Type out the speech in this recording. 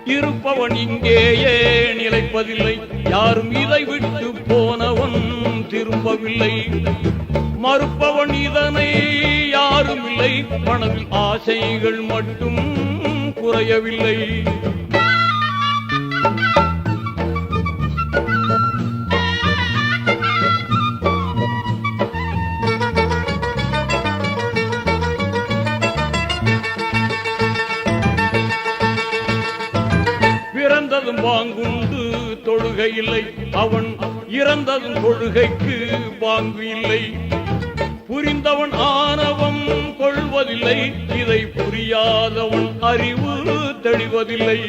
இருப்பவன் இங்கேயே நிலைப்பதில்லை, யாரும் இதை விட்டு போனவன் திரும்பவில்லை. மறுப்பவன் இதனை யாரும் இல்லை, மனதில் ஆசைகள் மட்டும் குறையவில்லை. பிறந்ததும் பாங்குண்டு தொழுகை இல்லை, அவன் இறந்ததும் தொழுகைக்கு பாங்கு இல்லை. புரிந்தவன் ஆணவம் கொள்வதில்லை, இதை புரியாதவன் அறிவு தெளிவதில்லை.